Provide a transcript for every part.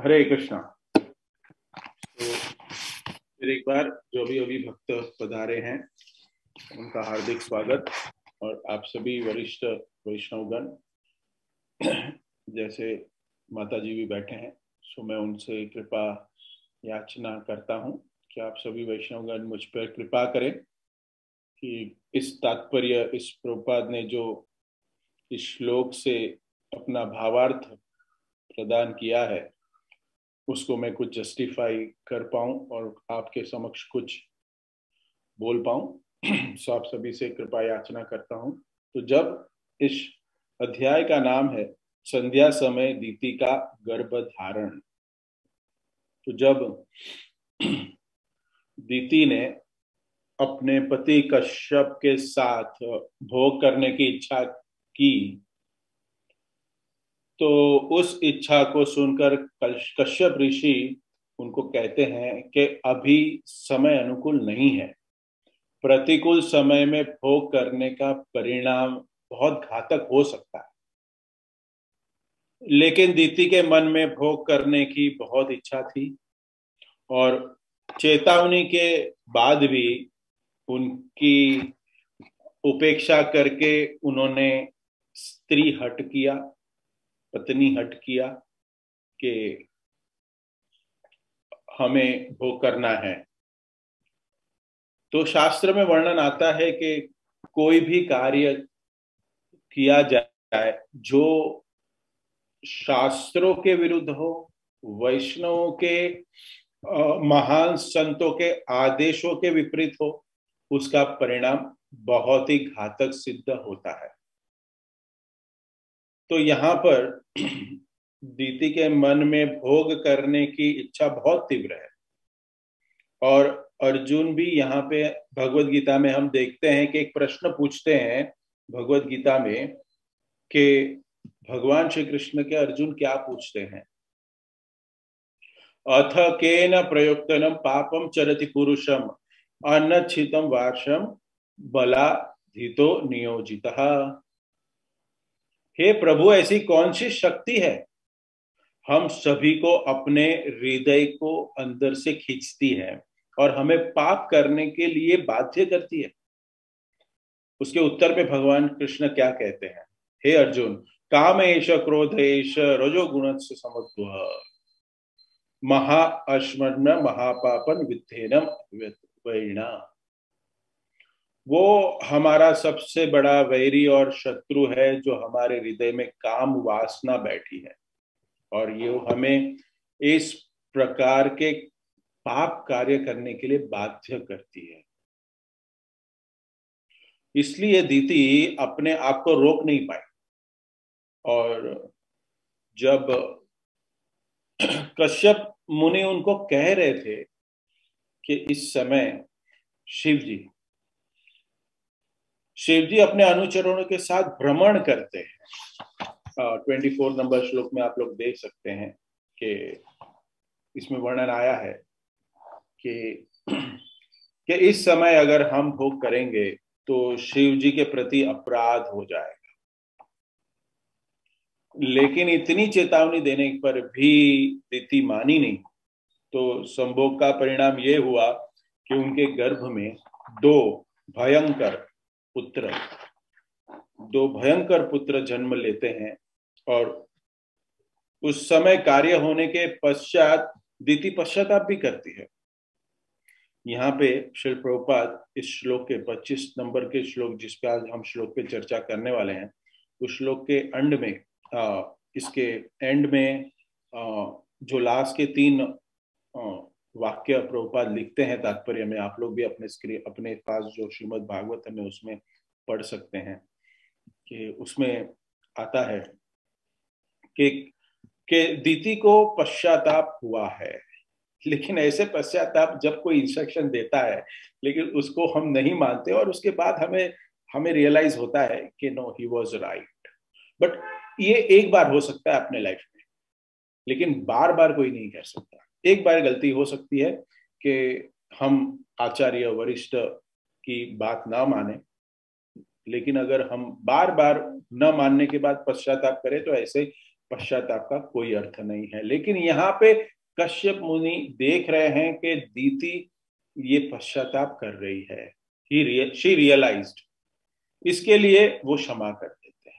हरे कृष्णा। तो फिर एक बार जो भी अभी भक्त पधारे हैं उनका हार्दिक स्वागत। और आप सभी वरिष्ठ वैष्णवगण, जैसे माता जी भी बैठे हैं, सो मैं उनसे कृपा याचना करता हूँ कि आप सभी वैष्णवगण मुझ पर कृपा करें कि इस तात्पर्य, इस प्रभुपाद ने जो इस श्लोक से अपना भावार्थ प्रदान किया है उसको मैं कुछ जस्टिफाई कर पाऊं और आपके समक्ष कुछ बोल पाऊं। सो आप सभी से कृपा याचना करता हूं। तो जब इस अध्याय का नाम है संध्या समय दीति का गर्भ धारण, तो जब दीति ने अपने पति कश्यप के साथ भोग करने की इच्छा की, तो उस इच्छा को सुनकर कश्यप ऋषि उनको कहते हैं कि अभी समय अनुकूल नहीं है। प्रतिकूल समय में भोग करने का परिणाम बहुत घातक हो सकता है। लेकिन दीति के मन में भोग करने की बहुत इच्छा थी और चेतावनी के बाद भी उनकी उपेक्षा करके उन्होंने स्त्री हट किया, पत्नी हट किया कि हमें भोग करना है। तो शास्त्र में वर्णन आता है कि कोई भी कार्य किया जाए जो शास्त्रों के विरुद्ध हो, वैष्णवों के महान संतों के आदेशों के विपरीत हो, उसका परिणाम बहुत ही घातक सिद्ध होता है। तो यहाँ पर दीति के मन में भोग करने की इच्छा बहुत तीव्र है और अर्जुन भी यहाँ पे भगवत गीता में हम देखते हैं कि एक प्रश्न पूछते हैं भगवत गीता में कि भगवान श्री कृष्ण के अर्जुन क्या पूछते हैं, अथ केन प्रयुक्तनम पापम चरति पुरुषम अन्नच्छितम वार्षम बलाधितो नियोजितः। हे प्रभु, ऐसी कौन सी शक्ति है हम सभी को अपने हृदय को अंदर से खींचती है और हमें पाप करने के लिए बाध्य करती है? उसके उत्तर में भगवान कृष्ण क्या कहते हैं, हे अर्जुन, काम एष क्रोध एष रजोगुण से समुद्भव महा अश्मर्ण महापापन विद्धेनम वैरिणा। वो हमारा सबसे बड़ा वैरी और शत्रु है जो हमारे हृदय में काम वासना बैठी है और ये हमें इस प्रकार के पाप कार्य करने के लिए बाध्य करती है। इसलिए दीति अपने आप को रोक नहीं पाई और जब कश्यप मुनि उनको कह रहे थे कि इस समय शिव जी अपने अनुचरों के साथ भ्रमण करते हैं। 24 नंबर श्लोक में आप लोग देख सकते हैं कि इसमें वर्णन आया है कि इस समय अगर हम भोग करेंगे तो शिव जी के प्रति अपराध हो जाएगा। लेकिन इतनी चेतावनी देने पर भी दीति मानी नहीं, तो संभोग का परिणाम यह हुआ कि उनके गर्भ में दो भयंकर पुत्र जन्म लेते हैं और उस समय कार्य होने के पश्चात दीति पश्चाताप भी करती है। यहाँ पे श्री प्रभुपाद इस श्लोक के 25 नंबर के श्लोक, जिस पे आज हम श्लोक पे चर्चा करने वाले हैं, उस श्लोक के एंड में इसके एंड में जो लास्ट के 3 वाक्य प्रभुपाद लिखते हैं तात्पर्य में, आप लोग भी अपने पास जो श्रीमद् भागवत में उसमें पढ़ सकते हैं कि उसमें आता है कि दीति को पश्चाताप हुआ है। लेकिन ऐसे पश्चाताप जब कोई इंस्ट्रक्शन देता है लेकिन उसको हम नहीं मानते और उसके बाद हमें रियलाइज होता है कि no, he was right. But ये एक बार हो सकता है अपने लाइफ में, लेकिन बार बार कोई नहीं कर सकता। एक बार गलती हो सकती है कि हम आचार्य वरिष्ठ की बात ना माने, लेकिन अगर हम बार बार न मानने के बाद पश्चाताप करें तो ऐसे पश्चाताप का कोई अर्थ नहीं है। लेकिन यहाँ पे कश्यप मुनि देख रहे हैं कि दीति ये पश्चाताप कर रही है, शी रियलाइज्ड, इसके लिए वो क्षमा कर देते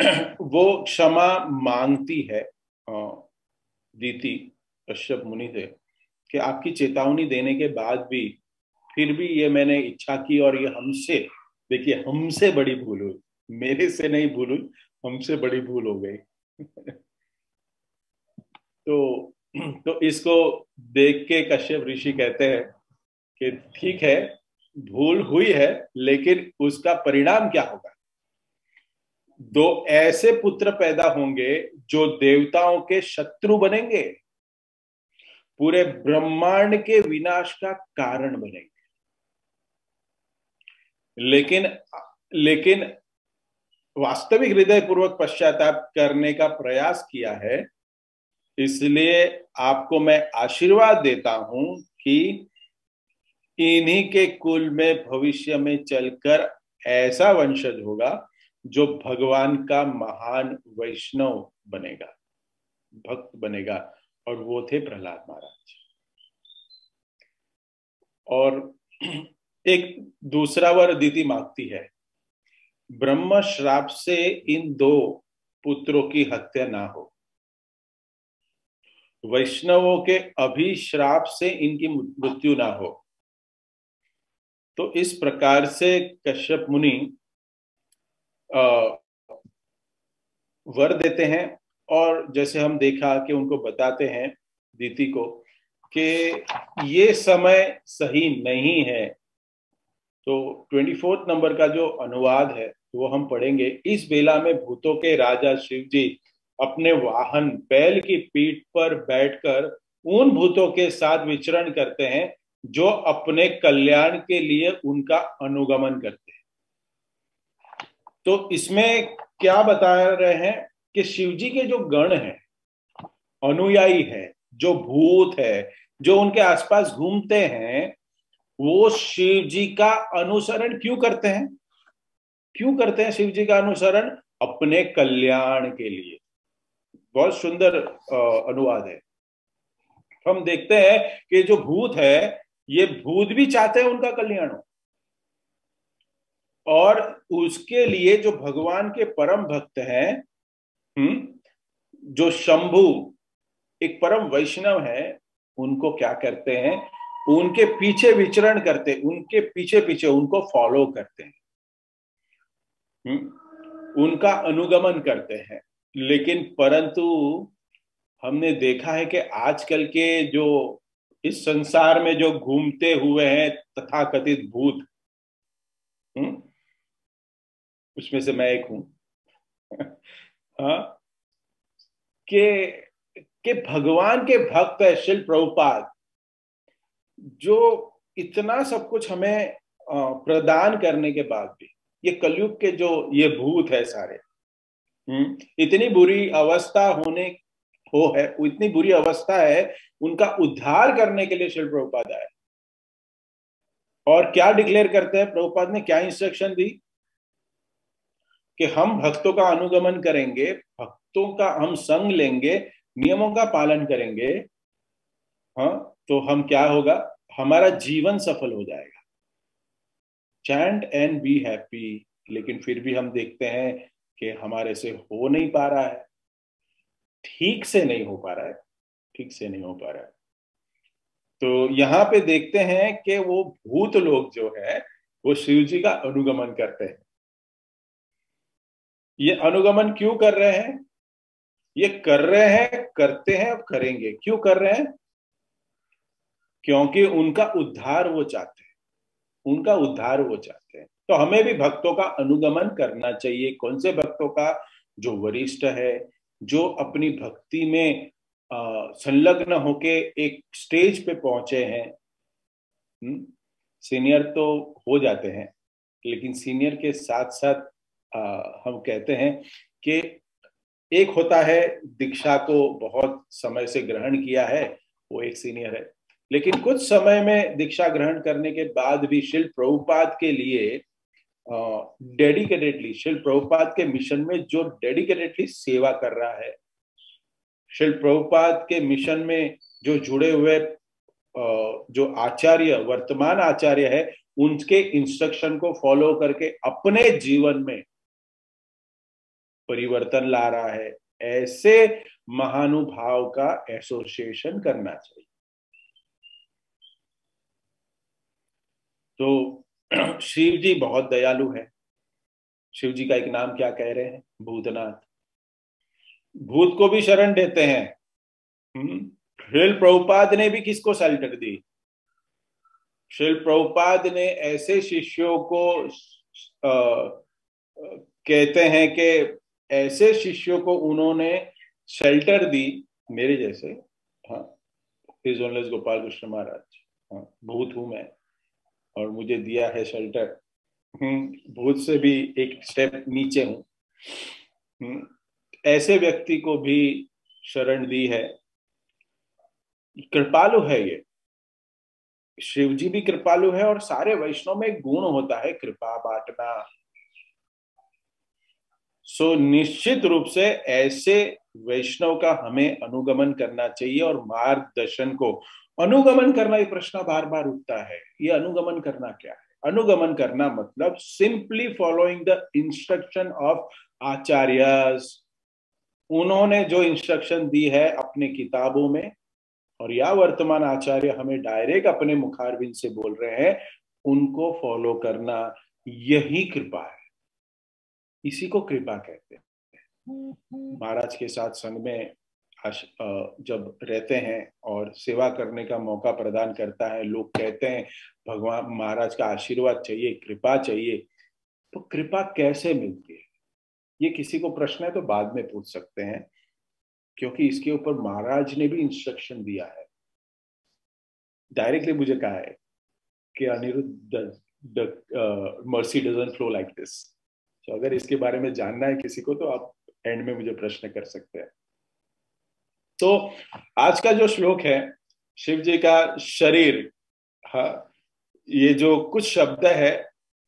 हैं। वो क्षमा मांगती है दीति कश्यप मुनि से कि आपकी चेतावनी देने के बाद भी फिर भी ये मैंने इच्छा की और ये हमसे, देखिए हमसे बड़ी भूल हुई, मेरे से नहीं भूल हुई, हमसे बड़ी भूल हो गई। तो इसको देख के कश्यप ऋषि कहते हैं कि ठीक है, भूल हुई है, लेकिन उसका परिणाम क्या होगा? 2 ऐसे पुत्र पैदा होंगे जो देवताओं के शत्रु बनेंगे, पूरे ब्रह्मांड के विनाश का कारण बनेंगे। लेकिन वास्तविक हृदय पूर्वक पश्चाताप करने का प्रयास किया है, इसलिए आपको मैं आशीर्वाद देता हूं कि इन्हीं के कुल में भविष्य में चलकर ऐसा वंशज होगा जो भगवान का महान वैष्णव बनेगा, भक्त बनेगा, और वो थे प्रहलाद महाराज। और एक दूसरा वर दीति मांगती है, ब्रह्म श्राप से इन 2 पुत्रों की हत्या ना हो, वैष्णवों के अभिश्राप से इनकी मृत्यु ना हो। तो इस प्रकार से कश्यप मुनि वर देते हैं, और जैसे हम देखा कि उनको बताते हैं दीति को कि ये समय सही नहीं है। तो 24 नंबर का जो अनुवाद है वो हम पढ़ेंगे। इस बेला में भूतों के राजा शिव जी अपने वाहन बैल की पीठ पर बैठकर उन भूतों के साथ विचरण करते हैं जो अपने कल्याण के लिए उनका अनुगमन करते हैं। तो इसमें क्या बता रहे हैं कि शिव जी के जो गण हैं, अनुयायी है, जो भूत है, जो उनके आसपास घूमते हैं, वो शिव जी का अनुसरण क्यों करते हैं? क्यों करते हैं शिव जी का अनुसरण? अपने कल्याण के लिए। बहुत सुंदर अनुवाद है। हम देखते हैं कि जो भूत है, ये भूत भी चाहते हैं उनका कल्याण हो, और उसके लिए जो भगवान के परम भक्त हैं, जो शंभु एक परम वैष्णव है, उनको क्या करते हैं? उनके पीछे विचरण करते, उनके पीछे पीछे उनको फॉलो करते हैं, उनका अनुगमन करते हैं। लेकिन परंतु हमने देखा है कि आजकल के जो इस संसार में जो घूमते हुए हैं तथाकथित भूत, उसमें से मैं एक हूं, हाँ, कि भगवान के भक्त है शिल प्रभुपाद, जो इतना सब कुछ हमें प्रदान करने के बाद भी ये कलयुग के जो ये भूत है सारे, इतनी बुरी अवस्था इतनी बुरी अवस्था है, उनका उद्धार करने के लिए शिल प्रभुपाद आए। और क्या डिक्लेयर करते हैं प्रभुपाद ने? क्या इंस्ट्रक्शन दी कि हम भक्तों का अनुगमन करेंगे, भक्तों का हम संग लेंगे, नियमों का पालन करेंगे, हाँ, तो हम क्या होगा? हमारा जीवन सफल हो जाएगा, चैंट एंड बी हैप्पी। लेकिन फिर भी हम देखते हैं कि हमारे से हो नहीं पा रहा है, ठीक से नहीं हो पा रहा है, ठीक से नहीं हो पा रहा है। तो यहाँ पे देखते हैं कि वो भूत लोग जो है वो शिव जी का अनुगमन करते हैं। ये अनुगमन क्यों कर रहे हैं? ये कर रहे हैं, करते हैं, अब करेंगे। क्यों कर रहे हैं? क्योंकि उनका उद्धार वो चाहते हैं, उनका उद्धार वो चाहते हैं। तो हमें भी भक्तों का अनुगमन करना चाहिए। कौन से भक्तों का? जो वरिष्ठ है, जो अपनी भक्ति में संलग्न होके एक स्टेज पे पहुंचे हैं। सीनियर तो हो जाते हैं, लेकिन सीनियर के साथ साथ हम कहते हैं कि एक होता है दीक्षा को बहुत समय से ग्रहण किया है, वो एक सीनियर है। लेकिन कुछ समय में दीक्षा ग्रहण करने के बाद भी शिल प्रभुपाद के लिए डेडिकेटेडली शिल प्रभुपाद के मिशन में जो डेडिकेटेडली सेवा कर रहा है, शिल प्रभुपाद के मिशन में जो जुड़े हुए जो आचार्य, वर्तमान आचार्य है, उनके इंस्ट्रक्शन को फॉलो करके अपने जीवन में परिवर्तन ला रहा है, ऐसे महानुभाव का एसोसिएशन करना चाहिए। तो शिव जी बहुत दयालु है। शिव जी का एक नाम क्या कह रहे हैं? भूतनाथ। भूत को भी शरण देते हैं। श्रील प्रभुपाद ने भी किसको शेल्टर दी? श्रील प्रभुपाद ने ऐसे शिष्यों को कहते हैं कि ऐसे शिष्यों को उन्होंने शेल्टर दी, मेरे जैसे। हाँ, हिज ऑनरेस गोपाल कृष्ण महाराज, हाँ, भूत हूं मैं और मुझे दिया है शेल्टर। भूत से भी एक स्टेप नीचे हूं। ऐसे व्यक्ति को भी शरण दी है। कृपालु है ये। शिव जी भी कृपालु है और सारे वैष्णव में एक गुण होता है कृपा बांटना। सो निश्चित रूप से ऐसे वैष्णव का हमें अनुगमन करना चाहिए और मार्गदर्शन को अनुगमन करना, ये प्रश्न बार बार उठता है, ये अनुगमन करना क्या है? अनुगमन करना मतलब simply following the instruction of acharyas. उन्होंने जो इंस्ट्रक्शन दी है अपने किताबों में, और या वर्तमान आचार्य हमें डायरेक्ट अपने मुखारबिंद से बोल रहे हैं, उनको फॉलो करना, यही कृपा है। इसी को कृपा कहते हैं। महाराज के साथ संग में जब रहते हैं और सेवा करने का मौका प्रदान करता है, लोग कहते हैं भगवान महाराज का आशीर्वाद चाहिए, कृपा चाहिए। तो कृपा कैसे मिलती है? ये किसी को प्रश्न है तो बाद में पूछ सकते हैं, क्योंकि इसके ऊपर महाराज ने भी इंस्ट्रक्शन दिया है। डायरेक्टली मुझे कहा है कि Aniruddh, mercy doesn't flow like this. तो अगर इसके बारे में जानना है किसी को तो आप एंड में मुझे प्रश्न कर सकते हैं। तो आज का जो श्लोक है, शिव जी का शरीर, हाँ, ये जो कुछ शब्द है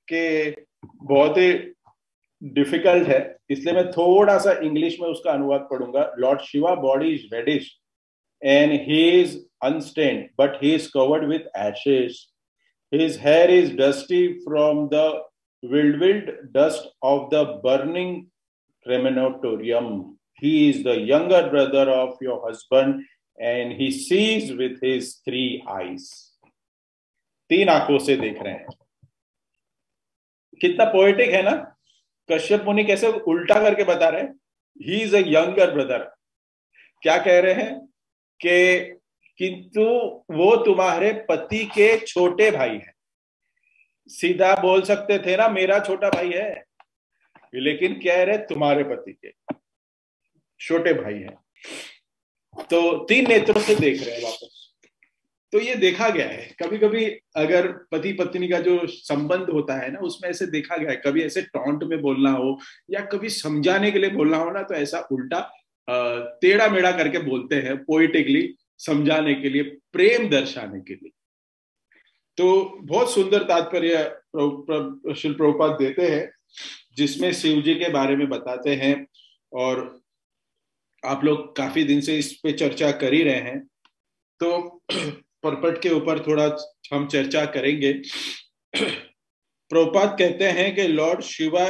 कि बहुत ही डिफिकल्ट है, इसलिए मैं थोड़ा सा इंग्लिश में उसका अनुवाद पढ़ूंगा। Lord Shiva body is reddish and he is unstained, but he is covered with ashes. His hair is dusty from the wild dust of the burning crematorium. He is the younger brother of your husband, and he sees with his 3 eyes. 3 आंखों से देख रहे हैं। कितना poetic है ना? कश्यप मुनि कैसे उल्टा करके बता रहे हैं, he is a younger brother. क्या कह रहे हैं कि किंतु वो तुम्हारे पति के छोटे भाई हैं। सीधा बोल सकते थे ना मेरा छोटा भाई है, लेकिन कह रहे तुम्हारे पति के छोटे भाई हैं। तो 3 नेत्रों से देख रहे हैं वापस। तो ये देखा गया है, कभी कभी अगर पति पत्नी का जो संबंध होता है ना, उसमें ऐसे देखा गया है, कभी ऐसे टॉन्ट में बोलना हो या कभी समझाने के लिए बोलना हो ना, तो ऐसा उल्टा टेढ़ा मेढ़ा करके बोलते हैं, पोइटिकली समझाने के लिए, प्रेम दर्शाने के लिए। तो बहुत सुंदर तात्पर्य श्रील प्रभुपाद देते हैं, जिसमें शिव जी के बारे में बताते हैं। और आप लोग काफी दिन से इस पे चर्चा कर ही रहे हैं, तो परपट के ऊपर थोड़ा हम चर्चा करेंगे। प्रभुपाद कहते हैं कि Lord Shiva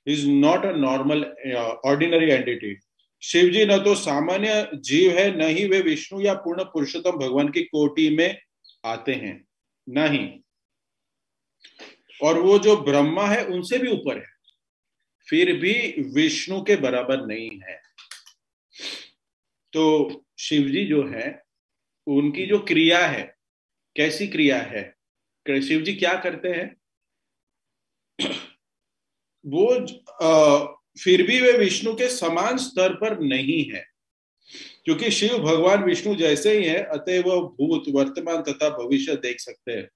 is not a normal ordinary entity. Shiv ji न तो सामान्य जीव है, न ही वे विष्णु या पूर्ण पुरुषोत्तम भगवान की कोटि में आते हैं, नहीं। और वो जो ब्रह्मा है उनसे भी ऊपर है, फिर भी विष्णु के बराबर नहीं है। तो शिव जी जो है, उनकी जो क्रिया है, कैसी क्रिया है, शिव जी क्या करते हैं, वो फिर भी वे विष्णु के समान स्तर पर नहीं है, क्योंकि शिव भगवान विष्णु जैसे ही है, अतः वह भूत, वर्तमान तथा भविष्य देख सकते हैं।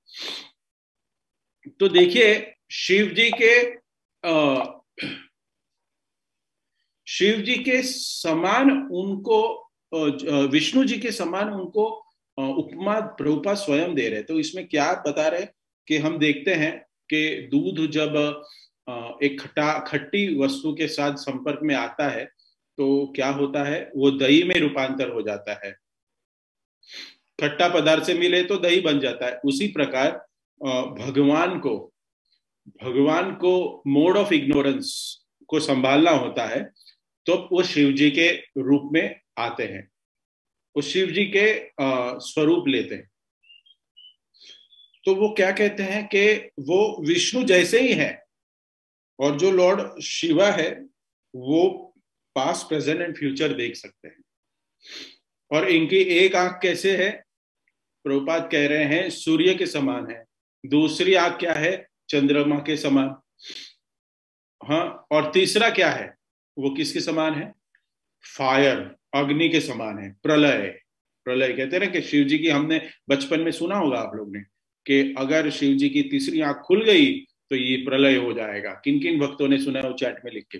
तो देखिए, शिव जी के समान उनको, विष्णु जी के समान उनको उपमा प्रभुपाद स्वयं दे रहे। तो इसमें क्या बता रहे कि हम देखते हैं कि दूध जब एक खट्टी वस्तु के साथ संपर्क में आता है तो क्या होता है, वो दही में रूपांतर हो जाता है। खट्टा पदार्थ से मिले तो दही बन जाता है। उसी प्रकार भगवान को भगवान को मोड ऑफ इग्नोरेंस को संभालना होता है, तो वो शिव जी के रूप में आते हैं, वो शिव जी के स्वरूप लेते हैं। तो वो क्या कहते हैं कि वो विष्णु जैसे ही है, और जो लॉर्ड शिवा है वो पास्ट प्रेजेंट एंड फ्यूचर देख सकते हैं। और इनकी एक आंख कैसे है, प्रभुपाद कह रहे हैं सूर्य के समान है। दूसरी आंख क्या है, चंद्रमा के समान। हाँ, और तीसरा क्या है, वो किसके समान है, फायर, अग्नि के समान है। प्रलय, प्रलय कहते हैं ना कि शिव जी की, हमने बचपन में सुना होगा आप लोग ने कि अगर शिव जी की तीसरी आंख खुल गई तो ये प्रलय हो जाएगा। किन किन भक्तों ने सुना है वो चैट में लिख के।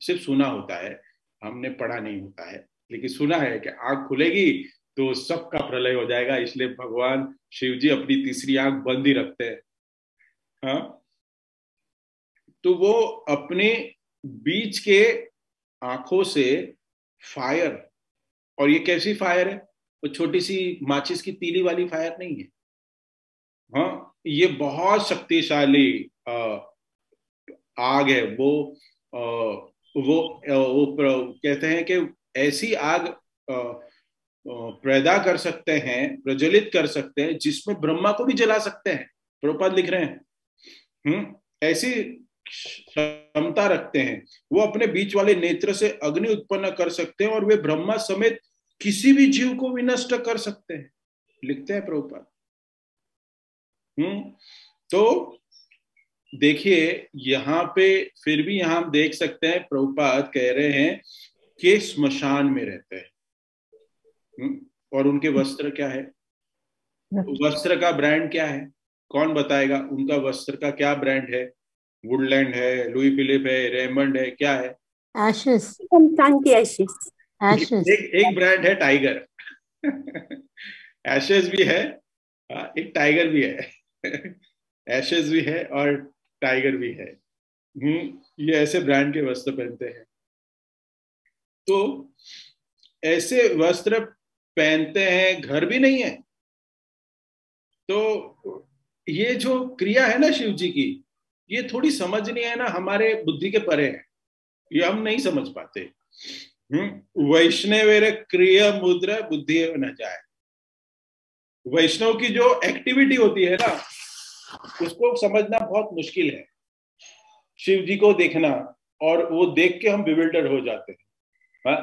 सिर्फ सुना होता है, हमने पढ़ा नहीं होता है, लेकिन सुना है कि आंख खुलेगी तो सबका प्रलय हो जाएगा, इसलिए भगवान शिव जी अपनी तीसरी आंख बंद ही रखते हैं। हाँ, तो वो अपने बीच के आंखों से फायर, और ये कैसी फायर है, वो छोटी सी माचिस की तीली वाली फायर नहीं है। हाँ, ये बहुत शक्तिशाली आग है। वो कहते हैं कि ऐसी आग पैदा कर सकते हैं, प्रज्वलित कर सकते हैं, जिसमें ब्रह्मा को भी जला सकते हैं। प्रभुपाद लिख रहे हैं ऐसी क्षमता रखते हैं। वो अपने बीच वाले नेत्र से अग्नि उत्पन्न कर सकते हैं और वे ब्रह्मा समेत किसी भी जीव को विनष्ट कर सकते हैं, लिखते हैं प्रभुपाद। तो देखिए यहाँ पे फिर भी यहाँ हम देख सकते हैं प्रभुपाद कह रहे हैं कि स्मशान में रहते हैं। और उनके वस्त्र क्या है, वस्त्र का ब्रांड क्या है, कौन बताएगा उनका वस्त्र का क्या ब्रांड है? वुडलैंड है, लुई फिलिप है, रेमंड है, क्या है? एशेस, एक ब्रांड है टाइगर। एशेस भी है, एक टाइगर भी है। एशेस भी है और टाइगर भी है। ये ऐसे ब्रांड के वस्त्र पहनते हैं। तो ऐसे वस्त्र पहनते हैं, घर भी नहीं है। तो ये जो क्रिया है ना शिव जी की, ये थोड़ी समझ नहीं है ना, हमारे बुद्धि के परे है, ये हम नहीं समझ पाते। वैष्णव क्रिया मुद्रा बुद्धि न जाए। वैष्णव की जो एक्टिविटी होती है ना, उसको समझना बहुत मुश्किल है। शिव जी को देखना, और वो देख के हम बिविल्डर हो जाते हैं,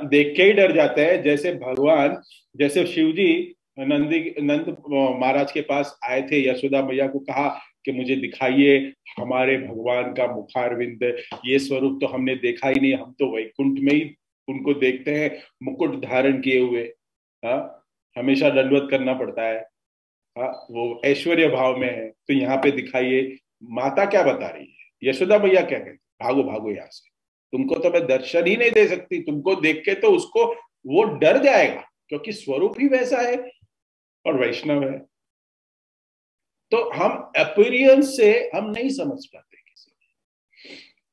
देख के ही डर जाते हैं। जैसे भगवान, जैसे शिव जी नंद महाराज के पास आए थे, यशोदा मैया को कहा कि मुझे दिखाइए हमारे भगवान का मुखारविंद, ये स्वरूप तो हमने देखा ही नहीं, हम तो वैकुंठ में ही उनको देखते हैं मुकुट धारण किए हुए। हमेशा दंडवत करना पड़ता है। वो ऐश्वर्य भाव में है, तो यहाँ पे दिखाइए। माता क्या बता रही है, यशोदा मैया क्या कहती, भागो भागो यहाँ से, तुमको तो मैं दर्शन ही नहीं दे सकती, तुमको देख के तो उसको वो डर जाएगा, क्योंकि स्वरूप ही वैसा है और वैष्णव है। तो हम अपीयरेंस से हम नहीं समझ पाते किसी,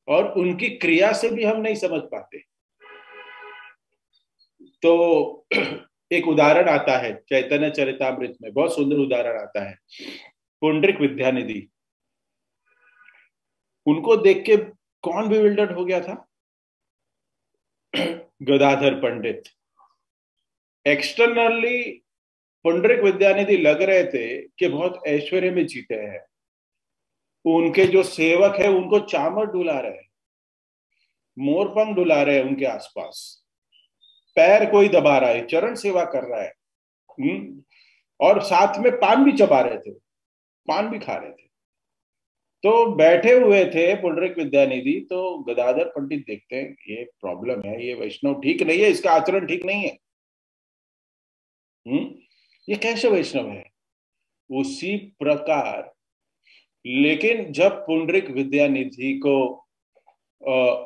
और उनकी क्रिया से भी हम नहीं समझ पाते। तो एक उदाहरण आता है चैतन्य चरितामृत में, बहुत सुंदर उदाहरण आता है। पुंडरिक विद्यानिधि, उनको देख के कौन बिविल्डर्ड हो गया था? गदाधर पंडित। एक्सटर्नली पुंडरिक विद्यानिधि लग रहे थे कि बहुत ऐश्वर्य में जीते हैं। उनके जो सेवक है उनको चामर डुला रहे हैं, मोरपंख डुला रहे हैं उनके आसपास, पैर कोई दबा रहा है, चरण सेवा कर रहा है। और साथ में पान भी चबा रहे थे, पान भी खा रहे थे। तो बैठे हुए थे पुंडरिक विद्यानिधि, तो गदाधर पंडित देखते हैं ये प्रॉब्लम है, ये वैष्णव ठीक नहीं है, इसका आचरण ठीक नहीं है। ये कैसे वैष्णव है? उसी प्रकार, लेकिन जब पुंडरिक विद्यानिधि को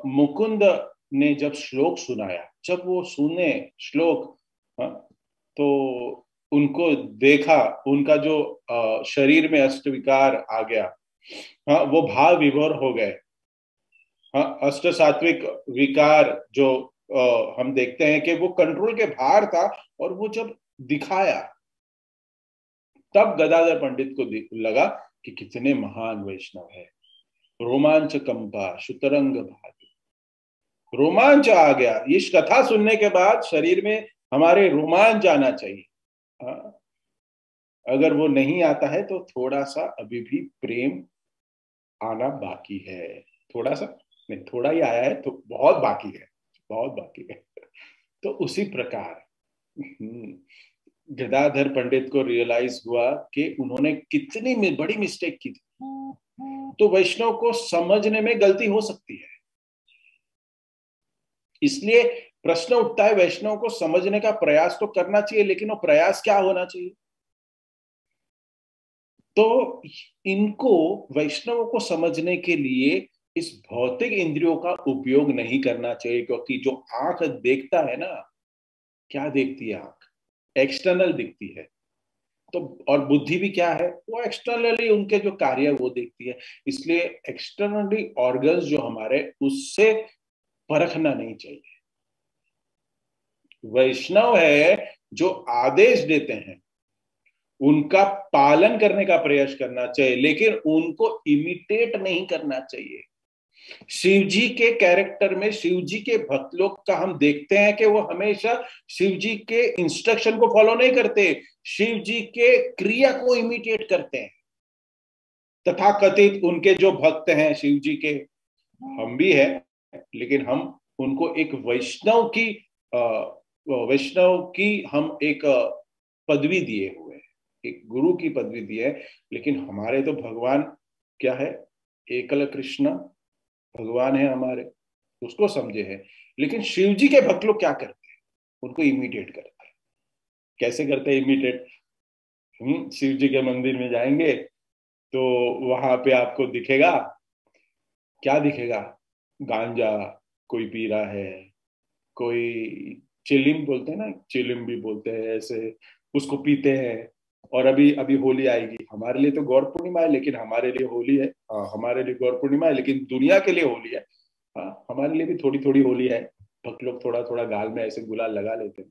मुकुंद ने जब श्लोक सुनाया, जब वो सुने श्लोक, तो उनको देखा, उनका जो शरीर में अष्टविकार आ गया, हाँ, वो भाव विभोर हो गए। हाँ, अष्ट सात्विक विकार जो हम देखते हैं कि वो कंट्रोल के बाहर था, और वो जब दिखाया तब गदाधर पंडित को लगा कि कितने महान वैष्णव है। रोमांच कंपा शुतरंग भाग, रोमांच आ गया। इस कथा सुनने के बाद शरीर में हमारे रोमांच आना चाहिए। हाँ, अगर वो नहीं आता है तो थोड़ा सा अभी भी प्रेम आना बाकी है। थोड़ा सा नहीं, थोड़ा ही आया है तो बहुत बाकी है, बहुत बाकी है। तो उसी प्रकार गदाधर पंडित को रियलाइज हुआ कि उन्होंने कितनी बड़ी मिस्टेक की थी। तो वैष्णव को समझने में गलती हो सकती है, इसलिए प्रश्न उठता है वैष्णव को समझने का प्रयास तो करना चाहिए, लेकिन वो प्रयास क्या होना चाहिए। तो इनको वैष्णवों को समझने के लिए इस भौतिक इंद्रियों का उपयोग नहीं करना चाहिए, क्योंकि जो आंख देखता है ना, क्या देखती है आंख? एक्सटर्नल दिखती है। तो और बुद्धि भी क्या है, वो एक्सटर्नली उनके जो कार्य है वो देखती है। इसलिए एक्सटर्नली ऑर्गन्स जो हमारे, उससे परखना नहीं चाहिए। वैष्णव है जो आदेश देते हैं उनका पालन करने का प्रयास करना चाहिए, लेकिन उनको इमिटेट नहीं करना चाहिए। शिव जी के कैरेक्टर में, शिव जी के भक्त लोग का हम देखते हैं कि वो हमेशा शिव जी के इंस्ट्रक्शन को फॉलो नहीं करते, शिव जी के क्रिया को इमिटेट करते हैं। तथाकथित उनके जो भक्त हैं शिव जी के, हम भी हैं, लेकिन हम उनको एक वैष्णव की हम एक पदवी दिए हुए हैं, एक गुरु की पदवी दी है। लेकिन हमारे तो भगवान क्या है, एकल कृष्ण भगवान है हमारे, उसको समझे हैं। लेकिन शिव जी के भक्त लोग क्या करते हैं, उनको इमिटेट करते हैं। कैसे करते हैं इमिटेट? शिव जी के मंदिर में जाएंगे तो वहां पे आपको दिखेगा, क्या दिखेगा? गांजा कोई पी रहा है, कोई चिलिम बोलते हैं ना, चिलिम भी बोलते हैं ऐसे, उसको पीते हैं। और अभी अभी होली आएगी, हमारे लिए तो गौर पूर्णिमा है, लेकिन हमारे लिए होली है। हाँ, हमारे लिए गौर पूर्णिमा है, लेकिन दुनिया के लिए होली है। हाँ, हमारे लिए भी थोड़ी थोड़ी होली है। भक्त लोग थोड़ा थोड़ा गाल में ऐसे गुलाल लगा लेते हैं।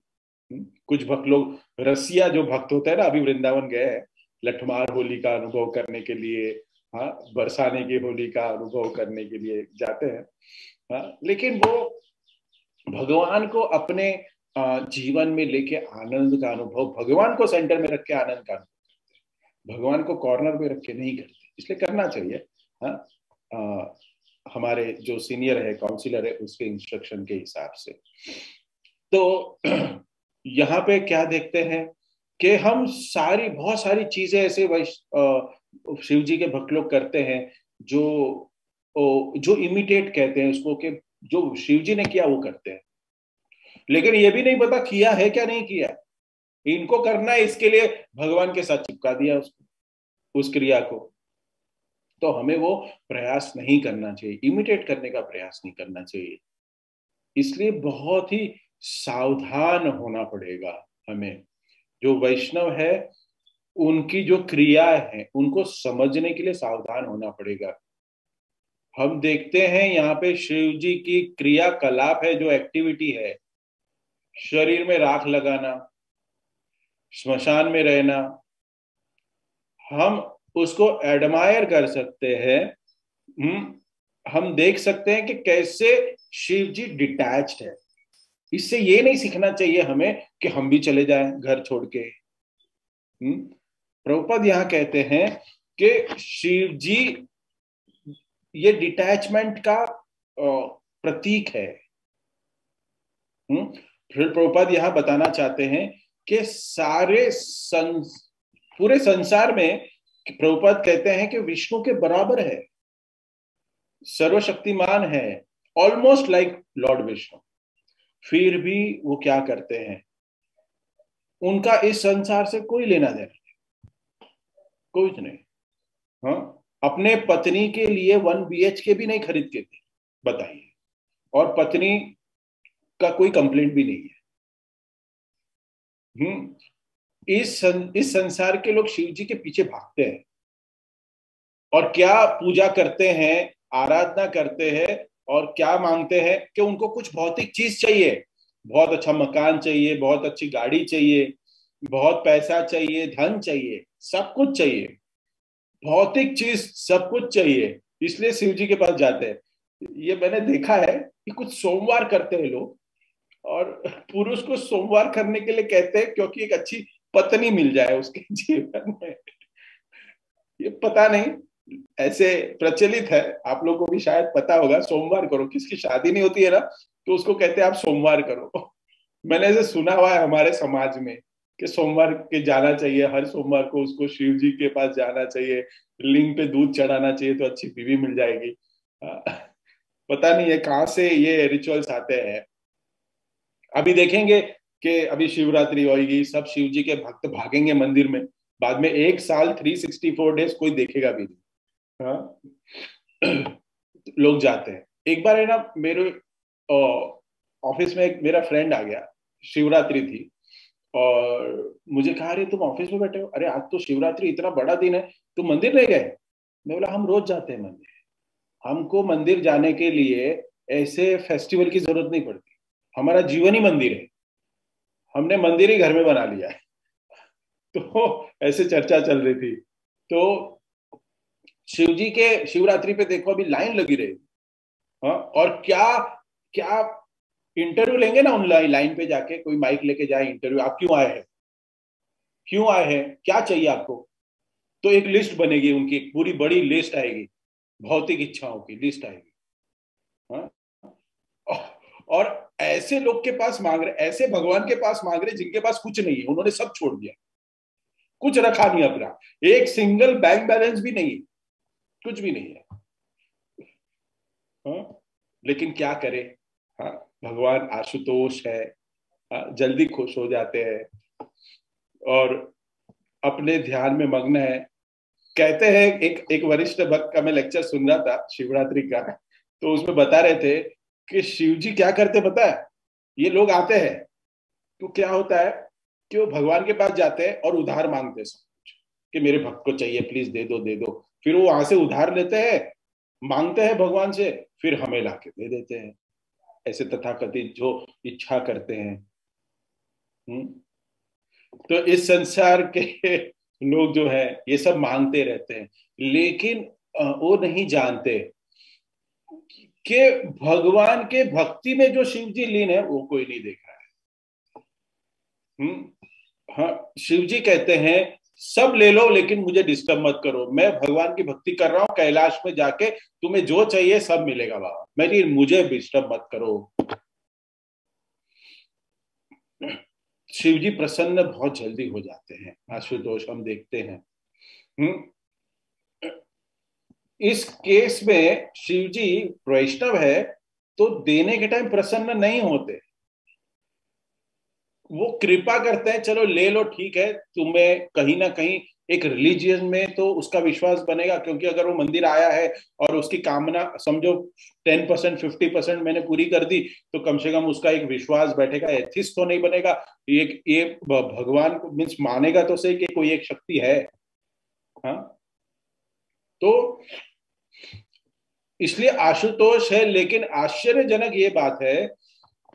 कुछ भक्त लोग, रसिया जो भक्त होते हैं ना, अभी वृंदावन गए हैं लठमार होली का अनुभव करने के लिए। हाँ, बरसाने की होली का अनुभव करने के लिए जाते हैं। हाँ, लेकिन वो भगवान को अपने जीवन में लेके आनंद का अनुभव, भगवान को सेंटर में रख के आनंद का अनुभव, भगवान को कॉर्नर में रख के नहीं करते। इसलिए करना चाहिए। हाँ, हमारे जो सीनियर है, काउंसिलर है, उसके इंस्ट्रक्शन के हिसाब से। तो यहाँ पे क्या देखते हैं कि हम बहुत सारी चीजें ऐसे शिव जी के भक्त लोग करते हैं जो जो इमिटेट कहते हैं उसको, कि जो शिव जी ने किया वो करते हैं, लेकिन ये भी नहीं पता किया है क्या नहीं किया। इनको करना है, इसके लिए भगवान के साथ चिपका दिया उसको, उस क्रिया को। तो हमें वो प्रयास नहीं करना चाहिए, इमिटेट करने का प्रयास नहीं करना चाहिए। इसलिए बहुत ही सावधान होना पड़ेगा हमें। जो वैष्णव है उनकी जो क्रिया है उनको समझने के लिए सावधान होना पड़ेगा। हम देखते हैं यहाँ पे शिव जी की क्रियाकलाप है, जो एक्टिविटी है, शरीर में राख लगाना, स्मशान में रहना, हम उसको एडमायर कर सकते हैं। हम देख सकते हैं कि कैसे शिव जी डिटैच्ड है। इससे ये नहीं सीखना चाहिए हमें कि हम भी चले जाएं घर छोड़ के। प्रभुपाद यहाँ कहते हैं कि शिव जी ये डिटैचमेंट का प्रतीक है। फिर प्रभुपाद यहाँ बताना चाहते हैं कि पूरे संसार में प्रभुपाद कहते हैं कि विष्णु के बराबर है, सर्वशक्तिमान है, ऑलमोस्ट लाइक लॉर्ड विष्णु। फिर भी वो क्या करते हैं, उनका इस संसार से कोई लेना देना नहीं, कुछ नहीं। हाँ, अपने पत्नी के लिए 1 BHK भी नहीं खरीद के थे, बताइए। और पत्नी का कोई कंप्लेंट भी नहीं है। इस संसार के लोग शिव जी के पीछे भागते हैं। और क्या पूजा करते हैं, आराधना करते हैं, और क्या मांगते हैं कि उनको कुछ भौतिक चीज चाहिए, बहुत अच्छा मकान चाहिए, बहुत अच्छी गाड़ी चाहिए, बहुत पैसा चाहिए, धन चाहिए, सब कुछ चाहिए, भौतिक चीज सब कुछ चाहिए, इसलिए शिव जी के पास जाते हैं। ये मैंने देखा है कि कुछ सोमवार करते हैं लोग, और पुरुष को सोमवार करने के लिए कहते हैं क्योंकि एक अच्छी पत्नी मिल जाए उसके जीवन में। ये पता नहीं, ऐसे प्रचलित है, आप लोगों को भी शायद पता होगा, सोमवार करो, किसकी शादी नहीं होती है ना तो उसको कहते हैं आप सोमवार करो। मैंने ऐसे सुना हुआ है हमारे समाज में कि सोमवार के जाना चाहिए, हर सोमवार को उसको शिव जी के पास जाना चाहिए, लिंग पे दूध चढ़ाना चाहिए तो अच्छी बीवी मिल जाएगी। पता नहीं है कहाँ से ये रिचुअल्स आते हैं। अभी देखेंगे कि अभी शिवरात्रि होगी, सब शिव जी के भक्त भागेंगे मंदिर में, बाद में एक साल 364 डेज कोई देखेगा भी नहीं। हाँ। लोग जाते हैं। एक बार है ना, मेरे ऑफिस में एक मेरा फ्रेंड आ गया, शिवरात्रि थी, और मुझे कहा अरे तुम ऑफिस में बैठे हो, अरे आज तो शिवरात्रि, इतना बड़ा दिन है, तुम मंदिर नहीं गए? मैं बोला हम रोज जाते हैं मंदिर, हमको मंदिर जाने के लिए ऐसे फेस्टिवल की जरूरत नहीं पड़ती, हमारा जीवन ही मंदिर है, हमने मंदिर ही घर में बना लिया है। तो ऐसे चर्चा चल रही थी। तो शिव जी के शिवरात्रि पे देखो अभी लाइन लगी रही। हाँ, और क्या क्या इंटरव्यू लेंगे ना, उन लाइन पे जाके कोई माइक लेके जाए, इंटरव्यू, आप क्यों आए हैं, क्यों आए हैं, क्या चाहिए आपको, तो एक लिस्ट बनेगी उनकी, एक पूरी बड़ी लिस्ट आएगी, भौतिक इच्छाओं की लिस्ट आएगी। हाँ? और ऐसे लोग के पास मांग रहे, ऐसे भगवान के पास मांग रहे जिनके पास कुछ नहीं है, उन्होंने सब छोड़ दिया, कुछ रखा नहीं अपना, एक सिंगल बैंक बैलेंस भी नहीं है, कुछ भी नहीं है। हाँ? लेकिन क्या करे, हाँ, भगवान आशुतोष है, हाँ, जल्दी खुश हो जाते हैं और अपने ध्यान में मग्न है। कहते हैं, एक एक वरिष्ठ भक्त का मैं लेक्चर सुन रहा था शिवरात्रि का, तो उसमें बता रहे थे कि शिव जी क्या करते पता है, ये लोग आते हैं तो क्या होता है कि वो भगवान के पास जाते हैं और उधार मांगते हैं सब कुछ, कि मेरे भक्त को चाहिए, प्लीज दे दो दे दो, फिर वो वहां से उधार लेते हैं, मांगते हैं भगवान से, फिर हमें लाके दे देते हैं, ऐसे तथाकथित जो इच्छा करते हैं। तो इस संसार के लोग जो है ये सब मांगते रहते हैं, लेकिन वो नहीं जानते कि भगवान के भक्ति में जो शिव जी लीन है वो कोई नहीं देख रहा है। हाँ, शिव जी कहते हैं सब ले लो लेकिन मुझे डिस्टर्ब मत करो, मैं भगवान की भक्ति कर रहा हूँ कैलाश में जाके, तुम्हें जो चाहिए सब मिलेगा बाबा, मैं मुझे डिस्टर्ब मत करो। शिव जी प्रसन्न बहुत जल्दी हो जाते हैं, आशुतोष हम देखते हैं। हम्म इस केस में शिव जी वैष्णव है तो देने के टाइम प्रसन्न नहीं होते, वो कृपा करते हैं, चलो ले लो ठीक है, तुम्हें कहीं ना कहीं एक रिलीजियन में तो उसका विश्वास बनेगा, क्योंकि अगर वो मंदिर आया है और उसकी कामना समझो 10% 50% मैंने पूरी कर दी, तो कम से कम उसका एक विश्वास बैठेगा, एथिस्ट तो नहीं बनेगा, ये भगवान को मीन्स मानेगा तो सही कि कोई एक शक्ति है। हाँ, तो इसलिए आशुतोष है, लेकिन आश्चर्यजनक ये बात है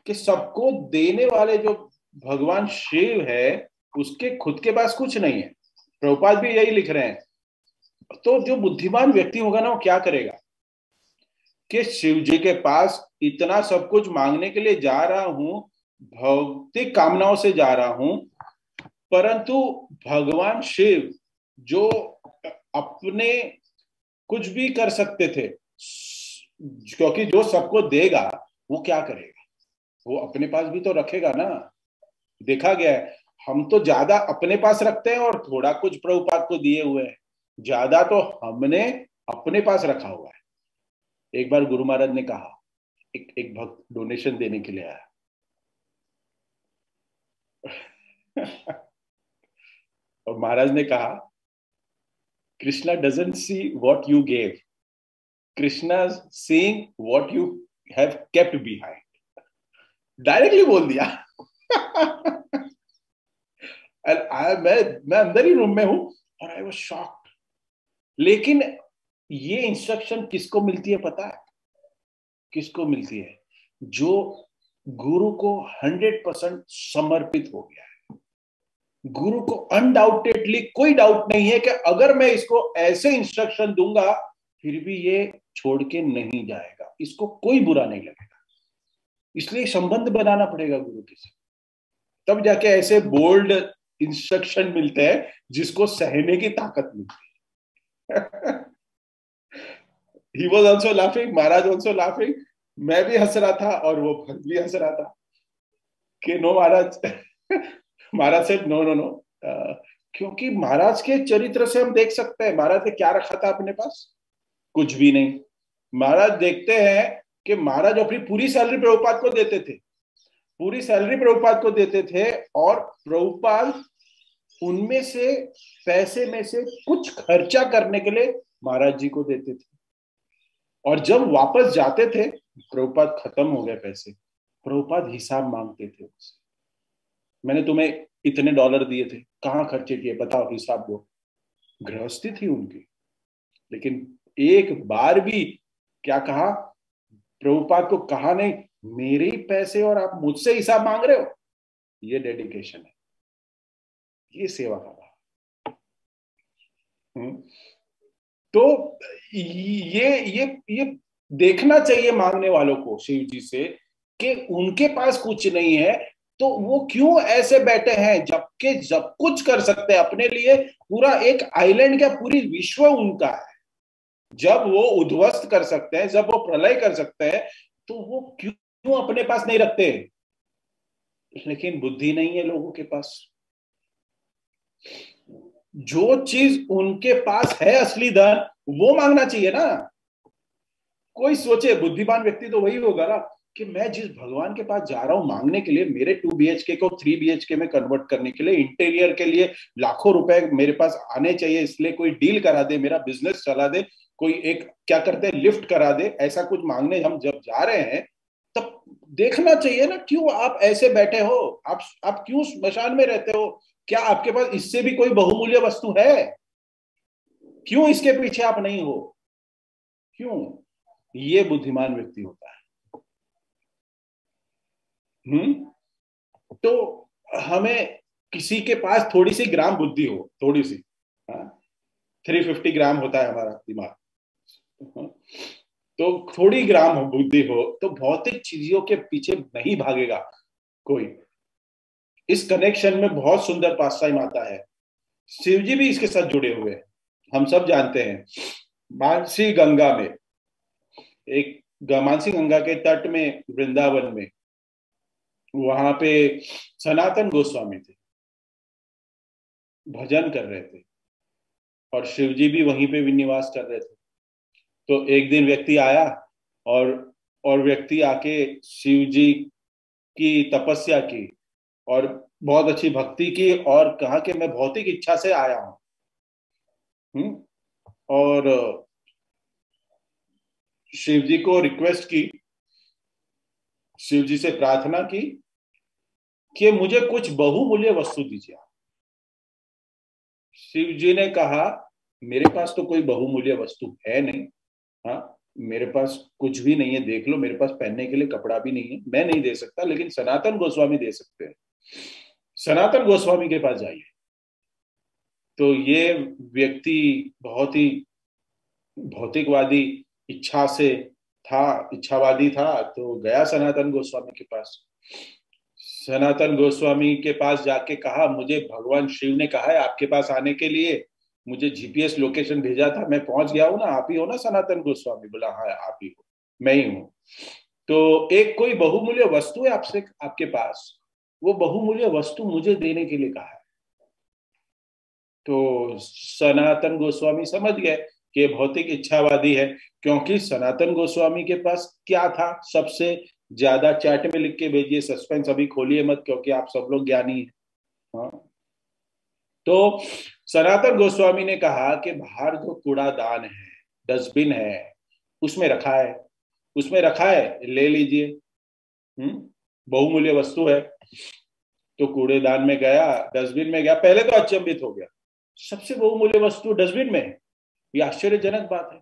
कि सबको देने वाले जो भगवान शिव है उसके खुद के पास कुछ नहीं है, प्रभुपाद भी यही लिख रहे हैं। तो जो बुद्धिमान व्यक्ति होगा ना वो क्या करेगा कि शिव जी के पास इतना सब कुछ मांगने के लिए जा रहा हूं, भौतिक कामनाओं से जा रहा हूं, परंतु भगवान शिव जो अपने कुछ भी कर सकते थे, क्योंकि जो सबको देगा वो क्या करेगा, वो अपने पास भी तो रखेगा ना। देखा गया है, हम तो ज्यादा अपने पास रखते हैं और थोड़ा कुछ प्रभुपाद को दिए हुए हैं, ज्यादा तो हमने अपने पास रखा हुआ है। एक बार गुरु महाराज ने कहा, एक भक्त डोनेशन देने के लिए आया। और महाराज ने कहा Krishna doesn't see what you gave, Krishna seeing what you have kept behind, directly बोल दिया। मैं अंदर ही रूम में हूं और आई वाज शॉक्ड। लेकिन ये इंस्ट्रक्शन किसको मिलती है पता है? किसको मिलती है? जो गुरु को 100% समर्पित हो गया है। गुरु को अनडाउटेडली कोई डाउट नहीं है कि अगर मैं इसको ऐसे इंस्ट्रक्शन दूंगा फिर भी ये छोड़ के नहीं जाएगा, इसको कोई बुरा नहीं लगेगा। इसलिए संबंध बनाना पड़ेगा गुरु के साथ, तब जाके ऐसे बोल्ड इंस्ट्रक्शन मिलते हैं जिसको सहने की ताकत मिलती है। He was also laughing, Maharaj also laughing, मैं भी हंस रहा था और वो भक्त भी हंस रहा था कि नो महाराज। महाराज से नो नो नो, क्योंकि महाराज के चरित्र से हम देख सकते हैं महाराज ने क्या रखा था अपने पास, कुछ भी नहीं। महाराज देखते हैं कि महाराज अपनी पूरी सैलरी प्रभुपाद को देते थे, पूरी सैलरी प्रभुपाद को देते थे, और प्रभुपाद उनमें से पैसे में से कुछ खर्चा करने के लिए महाराज जी को देते थे। और जब वापस जाते थे प्रभुपाद खत्म हो गए पैसे, प्रभुपाद हिसाब मांगते थे उससे, मैंने तुम्हें इतने डॉलर दिए थे, कहाँ खर्चे किए बताओ, हिसाब दो। गृहस्थी थी उनकी, लेकिन एक बार भी क्या कहा, प्रभुपाद को कहा नहीं मेरे ही पैसे और आप मुझसे हिसाब मांग रहे हो। ये डेडिकेशन है, ये सेवा का भाव। तो ये देखना चाहिए मांगने वालों को शिव जी से कि उनके पास कुछ नहीं है तो वो क्यों ऐसे बैठे हैं, जबकि जब कुछ कर सकते हैं अपने लिए। पूरा एक आइलैंड का पूरी विश्व उनका है, जब वो उद्ध्वस्त कर सकते हैं, जब वो प्रलय कर सकते हैं, तो वो क्यों अपने पास नहीं रखते? लेकिन बुद्धि नहीं है लोगों के पास। जो चीज उनके पास है असली धन, वो मांगना चाहिए ना। कोई सोचे, बुद्धिमान व्यक्ति तो वही होगा ना कि मैं जिस भगवान के पास जा रहा हूं मांगने के लिए, मेरे 2 BHK को 3 BHK में कन्वर्ट करने के लिए, इंटीरियर के लिए लाखों रुपए मेरे पास आने चाहिए, इसलिए कोई डील करा दे, मेरा बिजनेस चला दे, कोई एक क्या करते हैं लिफ्ट करा दे, ऐसा कुछ मांगने हम जब जा रहे हैं तब देखना चाहिए ना क्यों आप ऐसे बैठे हो, आप क्यों स्मशान में रहते हो? क्या आपके पास इससे भी कोई बहुमूल्य वस्तु है? क्यों इसके पीछे आप नहीं हो? क्यों? ये बुद्धिमान व्यक्ति होता है। तो हमें किसी के पास थोड़ी सी ग्राम बुद्धि हो, थोड़ी सी, 350 ग्राम होता है हमारा दिमाग, तो थोड़ी ग्राम हो बुद्धि हो तो भौतिक चीजों के पीछे नहीं भागेगा कोई। इस कनेक्शन में बहुत सुंदर पास्टाई आता है, शिव जी भी इसके साथ जुड़े हुए हैं। हम सब जानते हैं मानसी गंगा में, एक मानसी गंगा के तट में वृंदावन में, वहां पे सनातन गोस्वामी थे, भजन कर रहे थे और शिव जी भी वहीं पे भी निवास कर रहे थे। तो एक दिन व्यक्ति आया और व्यक्ति आके शिव जी की तपस्या की और बहुत अच्छी भक्ति की और कहा कि मैं भौतिक इच्छा से आया हूं। और शिव जी को रिक्वेस्ट की, शिव जी से प्रार्थना की कि मुझे कुछ बहुमूल्य वस्तु दीजिए। शिव जी ने कहा मेरे पास तो कोई बहुमूल्य वस्तु है नहीं, हाँ मेरे पास कुछ भी नहीं है, देख लो मेरे पास पहनने के लिए कपड़ा भी नहीं है, मैं नहीं दे सकता, लेकिन सनातन गोस्वामी दे सकते हैं, सनातन गोस्वामी के पास जाइए। तो ये व्यक्ति बहुत ही भौतिकवादी इच्छा से था, इच्छावादी था, तो गया सनातन गोस्वामी के पास। सनातन गोस्वामी के पास जाके कहा मुझे भगवान शिव ने कहा है आपके पास आने के लिए, मुझे जीपीएस लोकेशन भेजा था, मैं पहुंच गया हूं ना, आप ही हो ना सनातन गोस्वामी? बोला हाँ आप ही हो, मैं ही हूं। तो एक कोई बहुमूल्य वस्तु है आपसे, आपके पास, वो बहुमूल्य वस्तु मुझे देने के लिए कहा है। तो सनातन गोस्वामी समझ गए कि भौतिक इच्छावादी है, क्योंकि सनातन गोस्वामी के पास क्या था, सबसे ज्यादा चैट में लिख के भेजिए, सस्पेंस अभी खोलिए मत क्योंकि आप सब लोग ज्ञानी हैं। हाँ, तो सनातन गोस्वामी ने कहा कि बाहर जो कूड़ादान है, डस्टबिन है, उसमें रखा है, उसमें रखा है, ले लीजिए, बहुमूल्य वस्तु है। तो कूड़ेदान में गया, डस्टबिन में गया, पहले तो अचंभित हो गया, सबसे बहुमूल्य वस्तु डस्टबिन में है, ये आश्चर्यजनक बात है।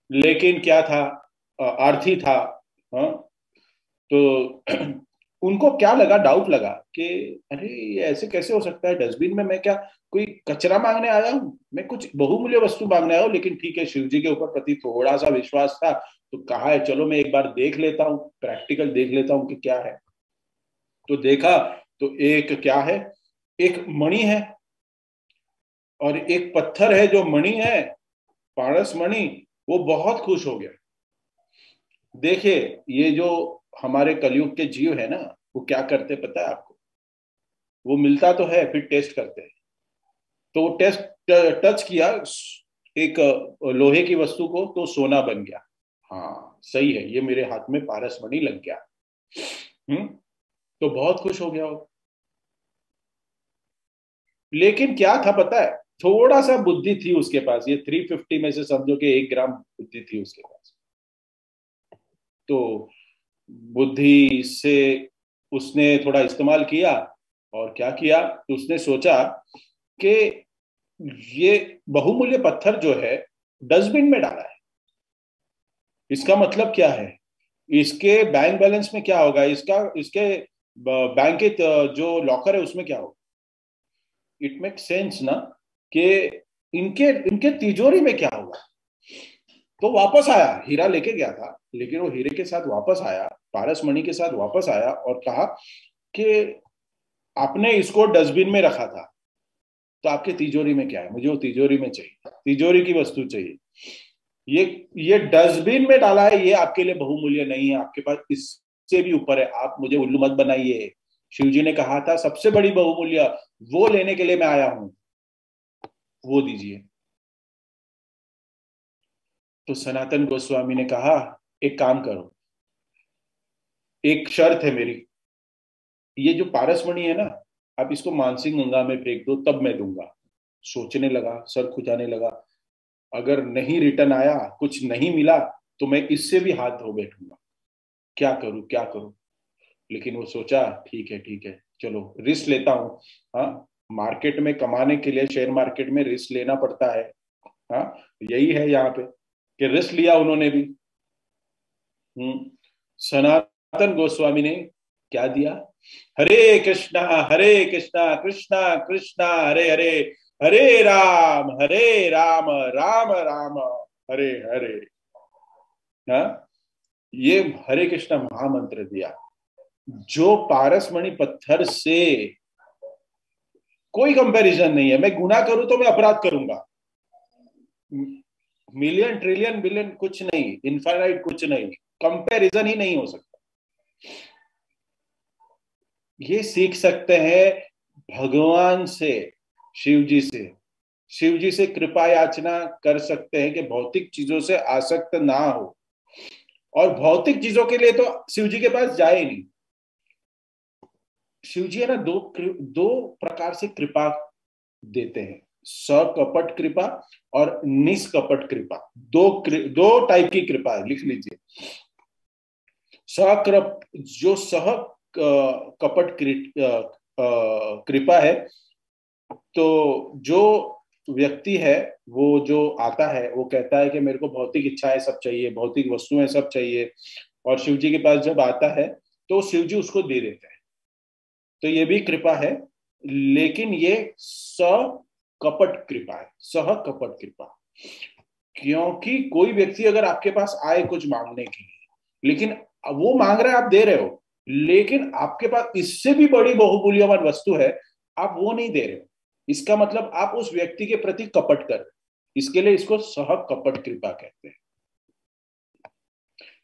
लेकिन क्या था, आरती था। हाँ, तो उनको क्या लगा, डाउट लगा कि अरे ये ऐसे कैसे हो सकता है, डस्टबिन में मैं क्या कोई कचरा मांगने आया हूँ, मैं कुछ बहुमूल्य वस्तु मांगने आया हूँ। लेकिन ठीक है, शिव जी के ऊपर प्रति थोड़ा सा विश्वास था, तो कहा है चलो मैं एक बार देख लेता हूँ, प्रैक्टिकल देख लेता हूँ कि क्या है। तो देखा, तो एक क्या है, एक मणि है और एक पत्थर है, जो मणि है, पारस मणि, वो बहुत खुश हो गया। देखिए, ये जो हमारे कलयुग के जीव है ना, वो क्या करते पता है आपको, वो मिलता तो है फिर टेस्ट करते हैं। तो वो टेस्ट टच किया एक लोहे की वस्तु को, तो सोना बन गया। हाँ सही है, ये मेरे हाथ में पारस मणि लग गया। हम्म। तो बहुत खुश हो गया वो। लेकिन क्या था पता है, थोड़ा सा बुद्धि थी उसके पास, ये 350 में से समझो कि 1 ग्राम बुद्धि थी उसके पास। तो बुद्धि से उसने थोड़ा इस्तेमाल किया, और क्या किया, तो उसने सोचा कि ये बहुमूल्य पत्थर जो है डस्टबिन में डाला है, इसका मतलब क्या है, इसके बैंक बैलेंस में क्या होगा, इसका इसके बैंक के जो लॉकर है उसमें क्या होगा। इट मेक सेंस ना, कि इनके इनके तिजोरी में क्या होगा। तो वापस आया, हीरा लेके गया था, लेकिन वो हीरे के साथ वापस आया, पारस मणि के साथ वापस आया, और कहा कि आपने इसको डस्टबिन में रखा था, तो आपके तिजोरी में क्या है, मुझे वो तिजोरी में चाहिए, तिजोरी की वस्तु चाहिए। ये ये डस्टबिन में डाला है, ये आपके लिए बहुमूल्य नहीं है, आपके पास इससे भी ऊपर है, आप मुझे उल्लू मत बनाइए। शिव जी ने कहा था सबसे बड़ी बहुमूल्य वो लेने के लिए मैं आया हूं, वो दीजिए। तो सनातन गोस्वामी ने कहा एक काम करो, एक शर्त है मेरी, ये जो पारसमणि है ना, आप इसको मानसिक गंगा में फेंक दो, तब मैं दूंगा। सोचने लगा, सर खुजाने लगा, अगर नहीं रिटर्न आया, कुछ नहीं मिला, तो मैं इससे भी हाथ धो बैठूंगा, क्या करूं क्या करूं। लेकिन वो सोचा ठीक है, चलो रिस्क लेता हूँ। हाँ, मार्केट में कमाने के लिए शेयर मार्केट में रिस्क लेना पड़ता है। हाँ, यही है यहाँ पे कि रिस्क लिया उन्होंने भी। सनातन गोस्वामी ने क्या दिया, हरे कृष्णा कृष्णा कृष्णा हरे हरे, हरे राम राम राम हरे हरे। हाँ, ये हरे कृष्णा महामंत्र दिया, जो पारसमणि पत्थर से कोई कंपैरिजन नहीं है। मैं गुनाह करूं तो मैं अपराध करूंगा, मिलियन ट्रिलियन बिलियन कुछ नहीं, इनफाइनाइट कुछ नहीं, कंपैरिजन ही नहीं हो सकता। ये सीख सकते हैं भगवान से, शिव जी से। शिव जी से कृपा याचना कर सकते हैं कि भौतिक चीजों से आसक्त ना हो, और भौतिक चीजों के लिए तो शिव जी के पास जाए ही नहीं। शिव जी है ना, दो प्रकार से कृपा देते हैं, सकपट कृपा और निष्कपट कृपा। दो टाइप की कृपा है, लिख लीजिए। सकृप जो सह कपट कृपा है, तो जो व्यक्ति है, वो जो आता है वो कहता है कि मेरे को भौतिक इच्छाएं सब चाहिए, भौतिक वस्तुएं सब चाहिए, और शिव जी के पास जब आता है तो शिव जी उसको दे देते हैं। तो ये भी कृपा है, लेकिन ये सकपट कृपा है, सह कपट कृपा। क्योंकि कोई व्यक्ति अगर आपके पास आए कुछ मांगने के लिए, लेकिन वो मांग रहा है, आप दे रहे हो, लेकिन आपके पास इससे भी बड़ी बहुमूल्यवान वस्तु है, आप वो नहीं दे रहे हो, इसका मतलब आप उस व्यक्ति के प्रति कपट कर रहे हो। इसके लिए इसको सह कपट कृपा कहते हैं।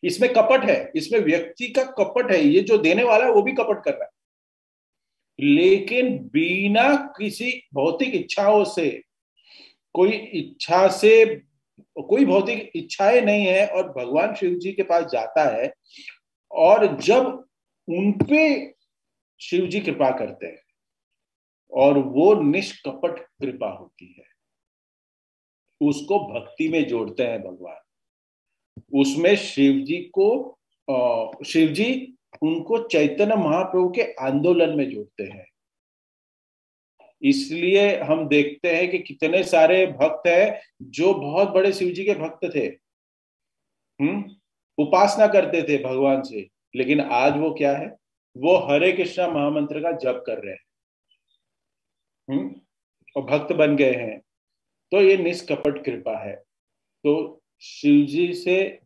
इसमें कपट है, इसमें व्यक्ति का कपट है, ये जो देने वाला है वो भी कपट कर रहा है, लेकिन बिना किसी भौतिक इच्छाओं से, कोई इच्छा से, कोई भौतिक इच्छाएं नहीं है, और भगवान शिव जी के पास जाता है, और जब उनपे शिव जी कृपा करते हैं, और वो निष्कपट कृपा होती है, उसको भक्ति में जोड़ते हैं भगवान, उसमें शिव जी को शिव जी उनको चैतन्य महाप्रभु के आंदोलन में जोड़ते हैं। इसलिए हम देखते हैं कि कितने सारे भक्त हैं जो बहुत बड़े शिव जी के भक्त थे, उपासना करते थे भगवान से, लेकिन आज वो क्या है, वो हरे कृष्णा महामंत्र का जप कर रहे हैं, और भक्त बन गए हैं। तो ये निष्कपट कृपा है। तो शिव जी से,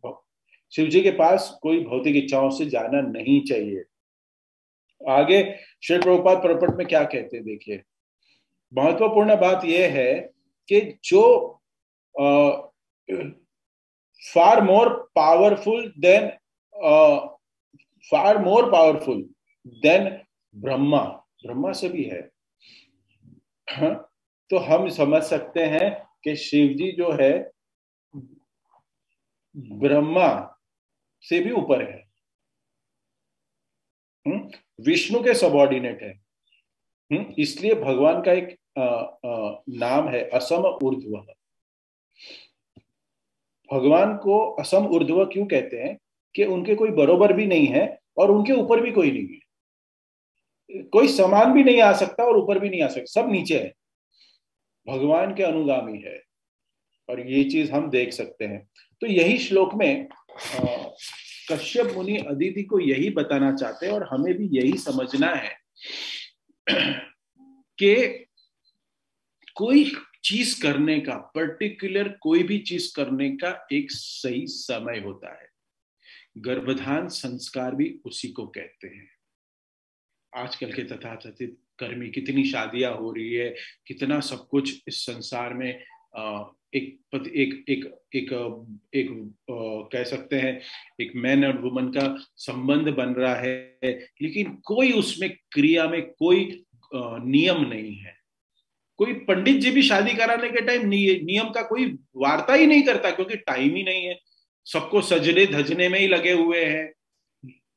शिव जी के पास कोई भौतिक इच्छाओं से जाना नहीं चाहिए। आगे श्री प्रभुपाद प्रपट में क्या कहते हैं देखिए। महत्वपूर्ण बात यह है कि जो far more powerful than far more powerful than Brahma, Brahma से भी है। हाँ? तो हम समझ सकते हैं कि शिव जी जो है ब्रह्मा से भी ऊपर है, विष्णु के सबॉर्डिनेट है। इसलिए भगवान का एक नाम है असम ऊर्ध्व। भगवान को असम ऊर्ध्व क्यों कहते हैं? कि उनके कोई बरोबर भी नहीं है और उनके ऊपर भी कोई नहीं है। कोई समान भी नहीं आ सकता और ऊपर भी नहीं आ सकता, सब नीचे है, भगवान के अनुगामी है। और ये चीज हम देख सकते हैं। तो यही श्लोक में कश्यप मुनि अदिति को यही बताना चाहते हैं, और हमें भी यही समझना है कि कोई चीज करने का, पर्टिकुलर कोई भी चीज करने का एक सही समय होता है। गर्भधान संस्कार भी उसी को कहते हैं। आजकल के तथाकथित कर्मी कितनी शादियां हो रही है, कितना सब कुछ इस संसार में एक एक एक एक एक कह सकते हैं एक मैन और वुमन का संबंध बन रहा है, लेकिन कोई उसमें क्रिया में कोई नियम नहीं है। कोई पंडित जी भी शादी कराने के टाइम नियम का कोई वार्ता ही नहीं करता, क्योंकि टाइम ही नहीं है, सबको सजने धजने में ही लगे हुए हैं।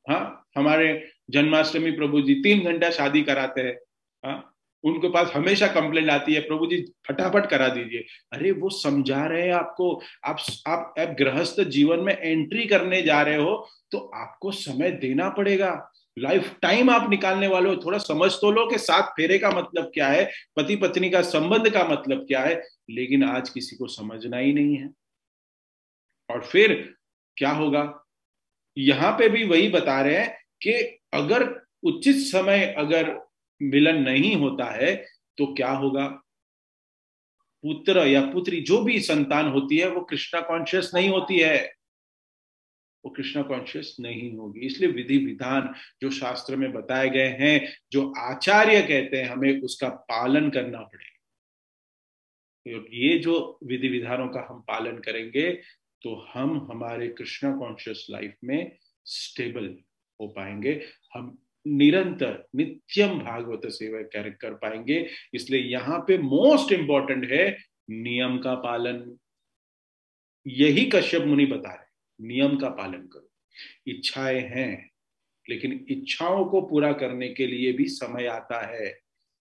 हाँ, हमारे जन्माष्टमी प्रभु जी 3 घंटा शादी कराते हैं। हाँ, उनके पास हमेशा कंप्लेंट आती है, प्रभु जी फटाफट करा दीजिए। अरे वो समझा रहे हैं आपको, आप गृहस्थ जीवन में एंट्री करने जा रहे हो, तो आपको समय देना पड़ेगा। लाइफ टाइम आप निकालने वाले हो, थोड़ा समझ तो लो कि 7 फेरे का मतलब क्या है, पति पत्नी का संबंध का मतलब क्या है। लेकिन आज किसी को समझना ही नहीं है। और फिर क्या होगा, यहां पे भी वही बता रहे हैं कि अगर उचित समय अगर मिलन नहीं होता है तो क्या होगा, पुत्र या पुत्री जो भी संतान होती है वो कृष्णा कॉन्शियस नहीं होती है, वो कृष्णा कॉन्शियस नहीं होगी। इसलिए विधि विधान जो शास्त्र में बताए गए हैं, जो आचार्य कहते हैं, हमें उसका पालन करना पड़ेगा। ये जो विधि विधानों का हम पालन करेंगे तो हम हमारे कृष्णा कॉन्शियस लाइफ में स्टेबल हो पाएंगे, हम निरंतर नित्यम भागवत सेवा कर पाएंगे। इसलिए यहाँ पे मोस्ट इंपॉर्टेंट है नियम का पालन। यही कश्यप मुनि बता रहे, नियम का पालन करो। इच्छाएं हैं, लेकिन इच्छाओं को पूरा करने के लिए भी समय आता है,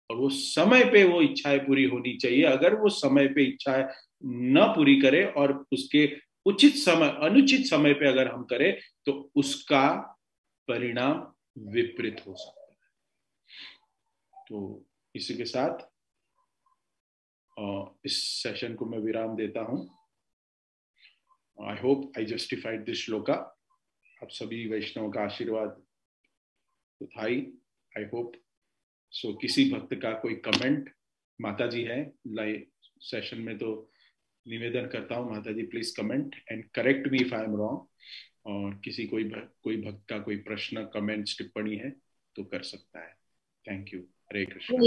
और वो समय पे वो इच्छाएं पूरी होनी चाहिए। अगर वो समय पे इच्छाएं न पूरी करे और उसके उचित समय अनुचित समय पे अगर हम करें तो उसका परिणाम विपरीत हो सकता है। तो इसी के साथ इस सेशन को मैं विराम देता हूं। I hope I justified this shloka. आप सभी वैष्णव का आशीर्वाद तो था ही, आई होप सो। किसी भक्त का कोई कमेंट, माता जी है लाइव सेशन में, तो निवेदन करता हूँ माता जी please comment and correct me if I am wrong. और किसी कोई भक्त का कोई प्रश्न, कमेंट, टिप्पणी है तो कर सकता है। Thank you. हरे कृष्णा।